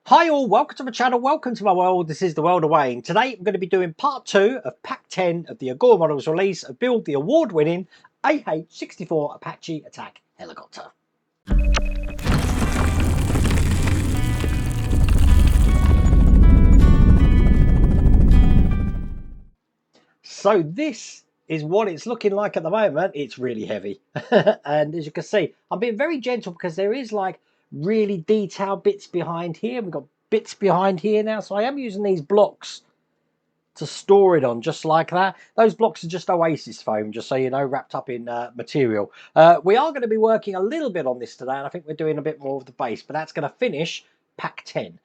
Hi all, welcome to my channel, welcome to my world. This is the world of Wayne. Today I'm going to be doing part 2 of pack 10 of the Agora Models release of build the award-winning AH-64 Apache Attack Helicopter. So this is what it's looking like at the moment. It's really heavy. And as you can see, I'm being very gentle because there is like really detailed bits behind here. We've got bits behind here now. So I am using these blocks to store it on, just like that. Those blocks are just Oasis foam, just so you know, wrapped up in material. We are going to be working a little bit on this today, and I think we're doing a bit more of the base, but that's going to finish pack 10.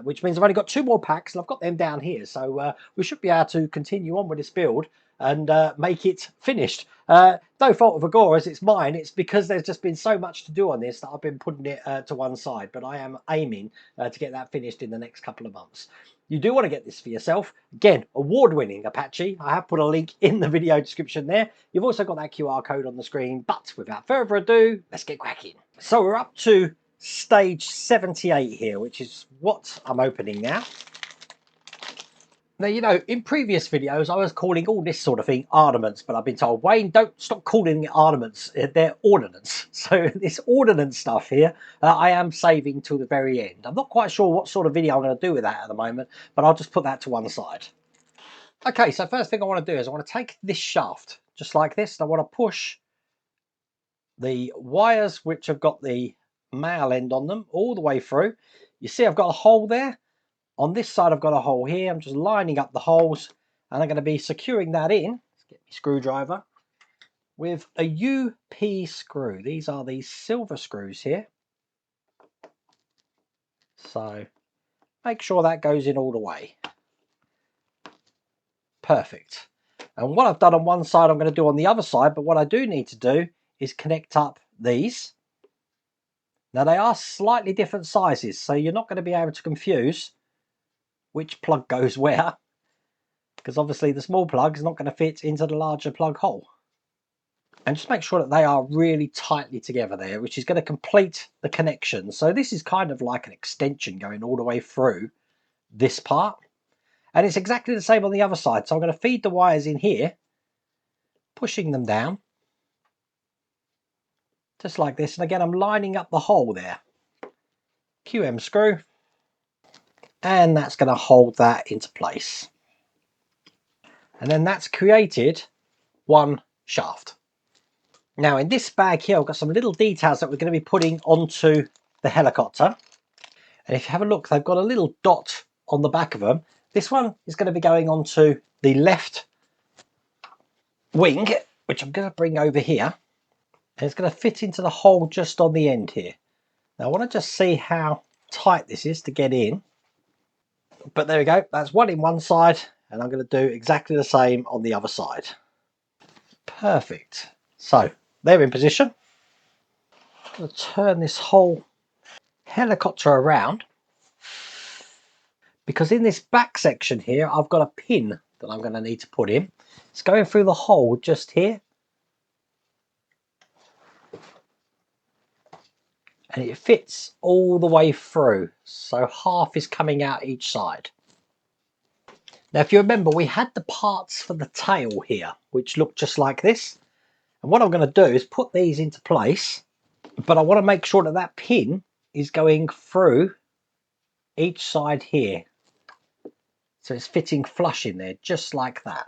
Which means I've only got 2 more packs and I've got them down here, so we should be able to continue on with this build and make it finished. No fault of Agora's, it's mine. It's because there's just been so much to do on this that I've been putting it to one side, but I am aiming to get that finished in the next couple of months. You do want to get this for yourself. Again, award-winning Apache. I have put a link in the video description there. You've also got that QR code on the screen, but without further ado, let's get cracking. So we're up to stage 78 here, which is what I'm opening now. Now, you know, in previous videos, I was calling all this sort of thing armaments, but I've been told, Wayne, don't stop calling it armaments. They're ordnance. So this ordnance stuff here, I am saving till the very end. I'm not quite sure what sort of video I'm going to do with that at the moment, but I'll just put that to one side. Okay, so first thing I want to do is I want to take this shaft, just like this, and I want to push the wires which have got the male end on them all the way through. You see I've got a hole there. On this side I've got a hole here. I'm just lining up the holes and I'm going to be securing that in. Let's get my screwdriver with a UP screw. These are these silver screws here. So make sure that goes in all the way. Perfect. And what I've done on one side I'm going to do on the other side, but what I do need to do is connect up these. Now they are slightly different sizes, so you're not going to be able to confuse which plug goes where, because obviously the small plug is not going to fit into the larger plug hole. And just make sure that they are really tightly together there, which is going to complete the connection. So this is kind of like an extension going all the way through this part. And it's exactly the same on the other side. So I'm going to feed the wires in here, pushing them down, just like this. And again, I'm lining up the hole there. QM screw. And that's going to hold that into place. And then that's created one shaft. Now in this bag here, I've got some little details that we're going to be putting onto the helicopter. And if you have a look, they've got a little dot on the back of them. This one is going to be going onto the left wing, which I'm going to bring over here. And it's going to fit into the hole just on the end here. Now I want to just see how tight this is to get in. But there we go, that's one in one side, and I'm going to do exactly the same on the other side. Perfect. So they're in position. I'm going to turn this whole helicopter around, because in this back section here I've got a pin that I'm going to need to put in. It's going through the hole just here, and it fits all the way through, so half is coming out each side. Now if you remember, we had the parts for the tail here which look just like this, and what I'm going to do is put these into place, but I want to make sure that that pin is going through each side here, so it's fitting flush in there just like that.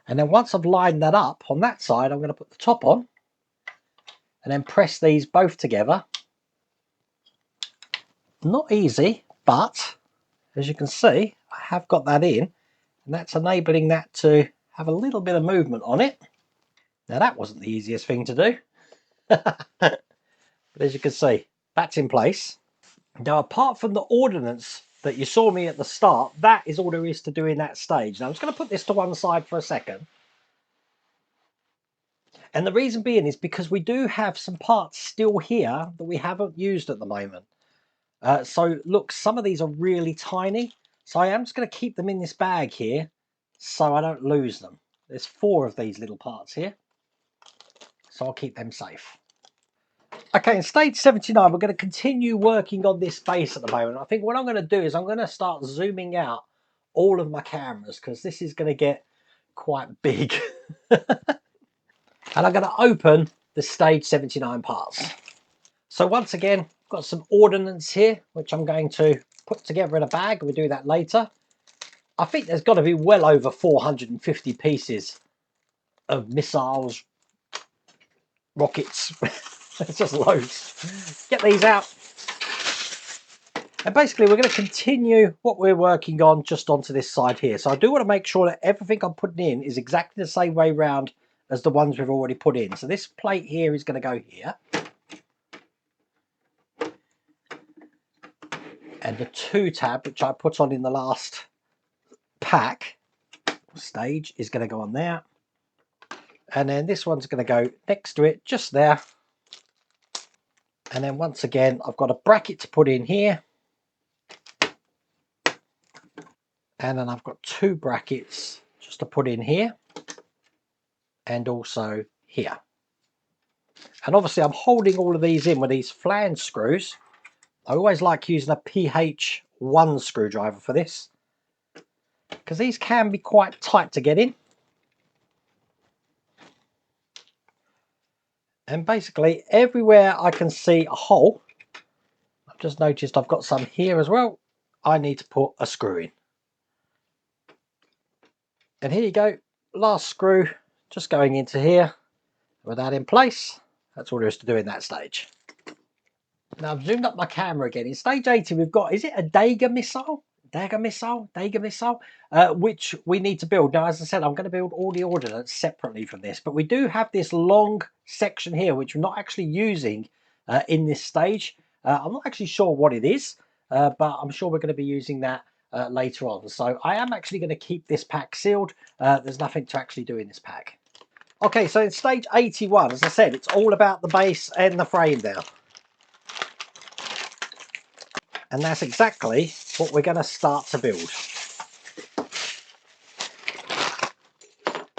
And then once I've lined that up on that side, I'm going to put the top on and then press these both together. Not easy, but as you can see, I have got that in, and that's enabling that to have a little bit of movement on it. Now that wasn't the easiest thing to do. But as you can see, that's in place. Now apart from the ordnance that you saw me at the start, that is all there is to do in that stage. Now I'm just going to put this to one side for a second. And the reason being is because we do have some parts still here that we haven't used at the moment. So look, some of these are really tiny. So I am just going to keep them in this bag here so I don't lose them. There's 4 of these little parts here, so I'll keep them safe. Okay, in stage 79, we're going to continue working on this base at the moment. I think what I'm going to do is I'm going to start zooming out all of my cameras because this is going to get quite big. And I'm going to open the stage 79 parts. So once again, I've got some ordnance here, which I'm going to put together in a bag. We'll do that later. I think there's got to be well over 450 pieces of missiles, rockets. It's just loads. Get these out. And basically we're going to continue what we're working on just onto this side here. So I do want to make sure that everything I'm putting in is exactly the same way round as the ones we've already put in. So this plate here is going to go here. And the 2 tab, which I put on in the last pack stage, is going to go on there. And then this one's going to go next to it, just there. And then once again, I've got a bracket to put in here. And then I've got 2 brackets just to put in here. And also here. And obviously I'm holding all of these in with these flange screws. I always like using a PH1 screwdriver for this, because these can be quite tight to get in. And basically everywhere I can see a hole, I've just noticed I've got some here as well, I need to put a screw in. And here you go, last screw just going into here. With that in place, that's all there is to do in that stage. Now I've zoomed up my camera again. In stage 80 we've got, is it a DAGR missile? DAGR missile, which we need to build. Now, as I said, I'm going to build all the ordnance separately from this, but we do have this long section here, which we're not actually using in this stage. I'm not actually sure what it is, but I'm sure we're going to be using that later on. So I am actually going to keep this pack sealed. There's nothing to actually do in this pack. Okay, so in stage 81, as I said, it's all about the base and the frame now. And that's exactly what we're going to start to build.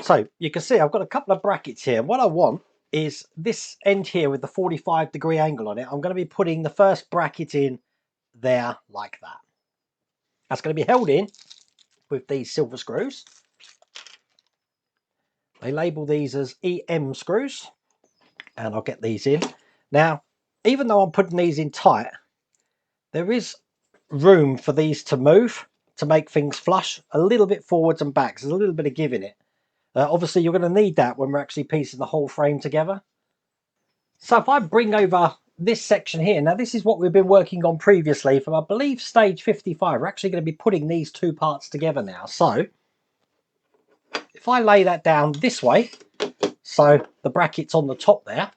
So you can see I've got a couple of brackets here. What I want is this end here with the 45-degree angle on it. I'm going to be putting the first bracket in there like that. That's going to be held in with these silver screws. They label these as EM screws. And I'll get these in. Now, even though I'm putting these in tight, there is room for these to move to make things flush a little bit forwards and backs. There's a little bit of give in it. Obviously you're going to need that when we're actually piecing the whole frame together. So if I bring over this section here, now this is what we've been working on previously from, I believe, stage 55. We're actually going to be putting these 2 parts together now. So if I lay that down this way, so the bracket's on the top there,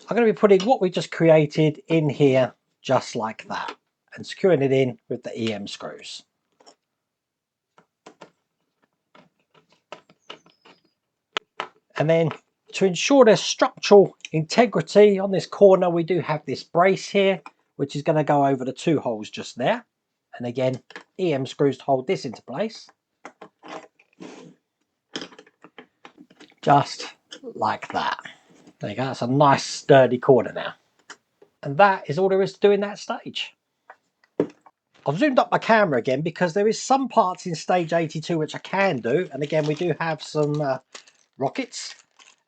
I'm going to be putting what we just created in here just like that and securing it in with the EM screws. And then to ensure there's structural integrity on this corner, we do have this brace here, which is going to go over the 2 holes just there. And again, EM screws to hold this into place. Just like that. There you go, that's a nice sturdy corner now. And that is all there is to do in that stage. I've zoomed up my camera again because there is some parts in stage 82 which I can do. And again, we do have some rockets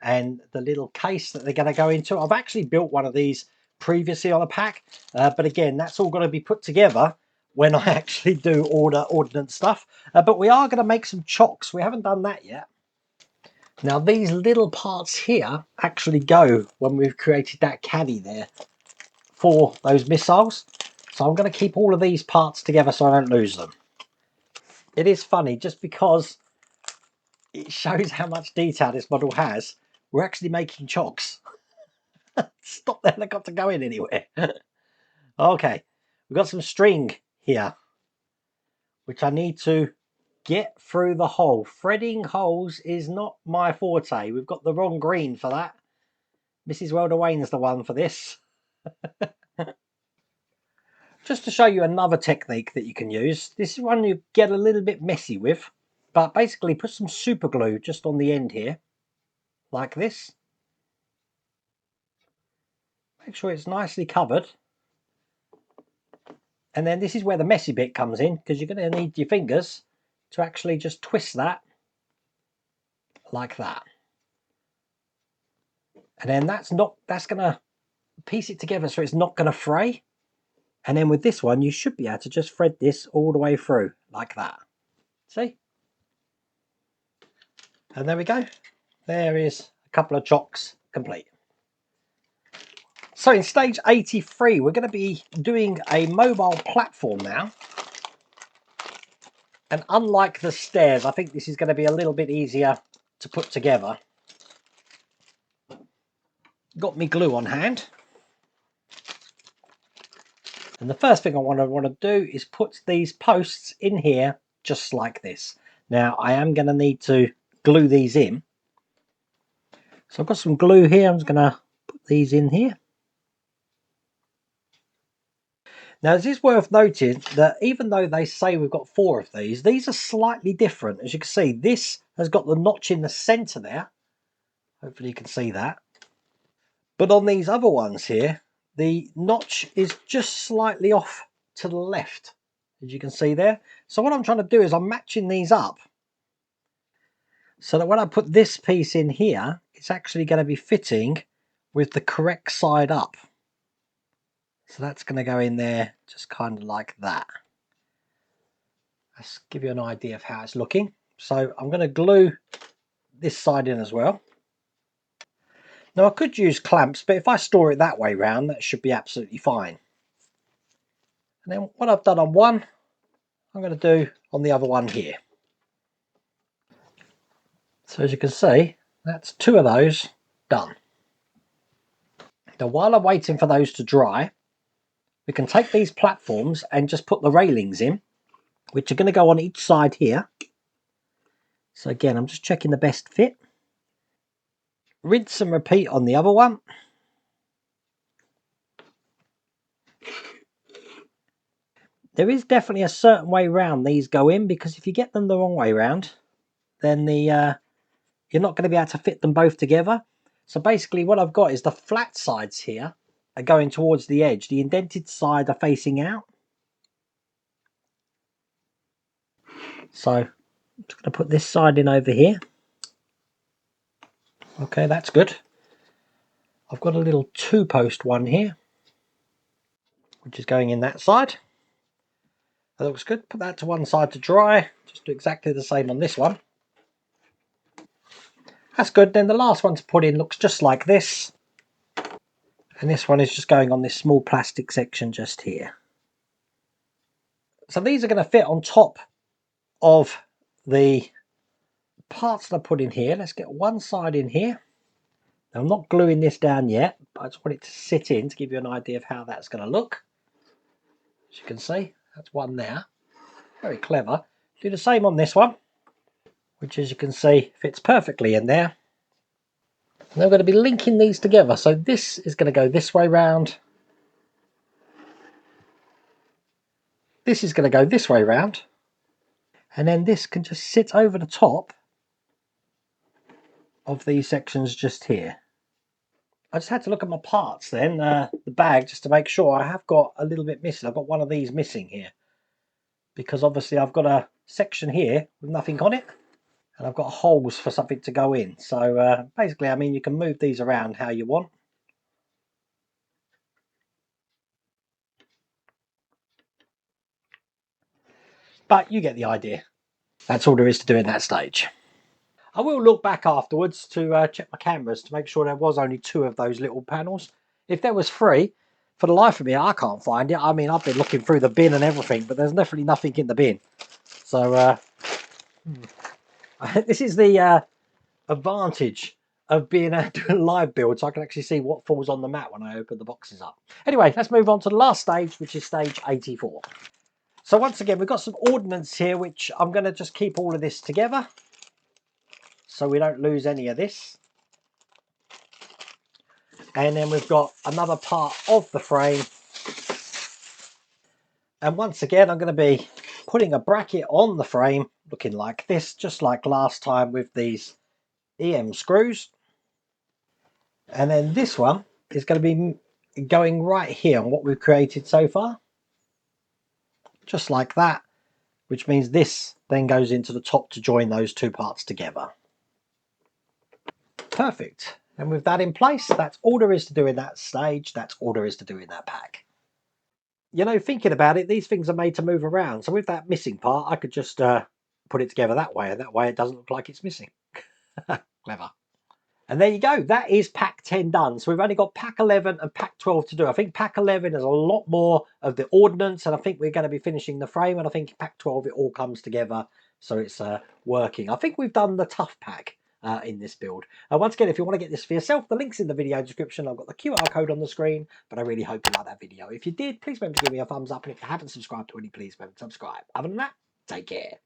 and the little case that they're going to go into. I've actually built one of these previously on a pack, but again, that's all going to be put together when I actually do order ordnance stuff. But we are going to make some chocks. We haven't done that yet. Now these little parts here actually go when we've created that caddy there for those missiles. So I'm going to keep all of these parts together so I don't lose them. It is funny just because it shows how much detail this model has. We're actually making chocks. Stop the helicopter going anywhere. Okay, we've got some string here, which I need to get through the hole. Threading holes is not my forte. We've got the wrong green for that. Mrs. Welder Wayne's the one for this. Just to show you another technique that you can use. This is one you get a little bit messy with, but basically put some super glue just on the end here, like this. Make sure it's nicely covered. And then this is where the messy bit comes in, because you're going to need your fingers to actually just twist that like that. And then that's going to piece it together so it's not going to fray. And then with this one, you should be able to just thread this all the way through like that. See? And there we go. There is a couple of chocks complete. So in stage 83, we're going to be doing a mobile platform now. And unlike the stairs, I think this is going to be a little bit easier to put together. Got me glue on hand. And the first thing I want to do is put these posts in here just like this. Now I am going to need to glue these in. So I've got some glue here. I'm just going to put these in here. Now it is worth noting that even though they say we've got 4 of these are slightly different. As you can see, this has got the notch in the center there. Hopefully you can see that. But on these other ones here, the notch is just slightly off to the left, as you can see there. So what I'm trying to do is I'm matching these up so that when I put this piece in here, it's actually going to be fitting with the correct side up. So that's going to go in there just kind of like that. Let's give you an idea of how it's looking. So I'm going to glue this side in as well. Now I could use clamps, but if I store it that way round, that should be absolutely fine. And then what I've done on one, I'm going to do on the other one here. So as you can see, that's 2 of those done. Now while I'm waiting for those to dry, we can take these platforms and just put the railings in, which are going to go on each side here. So again, I'm just checking the best fit. Rinse and repeat on the other one. There is definitely a certain way round these go in, because if you get them the wrong way round, then you're not going to be able to fit them both together. So basically what I've got is the flat sides here are going towards the edge. The indented side are facing out. So I'm just going to put this side in over here. Okay, that's good. I've got a little 2-post one here, which is going in that side. That looks good. Put that to one side to dry. Just do exactly the same on this one. That's good. Then the last one to put in looks just like this. And this one is just going on this small plastic section just here. So these are going to fit on top of the parts that I put in here. Let's get one side in here. Now I'm not gluing this down yet, but I just want it to sit in to give you an idea of how that's going to look. As you can see, that's one there. Very clever. Do the same on this one, which as you can see fits perfectly in there. And I'm going to be linking these together. So this is going to go this way round. This is going to go this way round. And then this can just sit over the top of these sections just here. I just had to look at my parts then, the bag, just to make sure I have got a little bit missing. I've got one of these missing here, because obviously I've got a section here with nothing on it, and I've got holes for something to go in. So basically, I mean, you can move these around how you want. But you get the idea. That's all there is to do in that stage. I will look back afterwards to check my cameras to make sure there was only 2 of those little panels. If there was 3, for the life of me, I can't find it. I mean, I've been looking through the bin and everything, but there's definitely nothing in the bin. So this is the advantage of being able to do a live build, so I can actually see what falls on the mat when I open the boxes up. Anyway, let's move on to the last stage, which is stage 84. So once again, we've got some ordnance here, which I'm going to just keep all of this together so we don't lose any of this. And then we've got another part of the frame. And once again, I'm going to be putting a bracket on the frame looking like this, just like last time with these EM screws. And then this one is going to be going right here on what we've created so far, just like that, which means this then goes into the top to join those two parts together. Perfect. And with that in place, that's all there is to do in that stage. That's all there is to do in that pack. You know, thinking about it, these things are made to move around. So with that missing part, I could just put it together that way, and that way it doesn't look like it's missing. Clever. And there you go. That is pack 10 done. So we've only got pack 11 and pack 12 to do. I think pack 11 is a lot more of the ordnance, and I think we're going to be finishing the frame. And I think pack 12, it all comes together. So it's working. I think we've done the tough pack in this build. Once again, if you want to get this for yourself, the link's in the video description. I've got the QR code on the screen, but I really hope you like that video. If you did, please remember to give me a thumbs up. And if you haven't subscribed already, please remember to subscribe. Other than that, take care.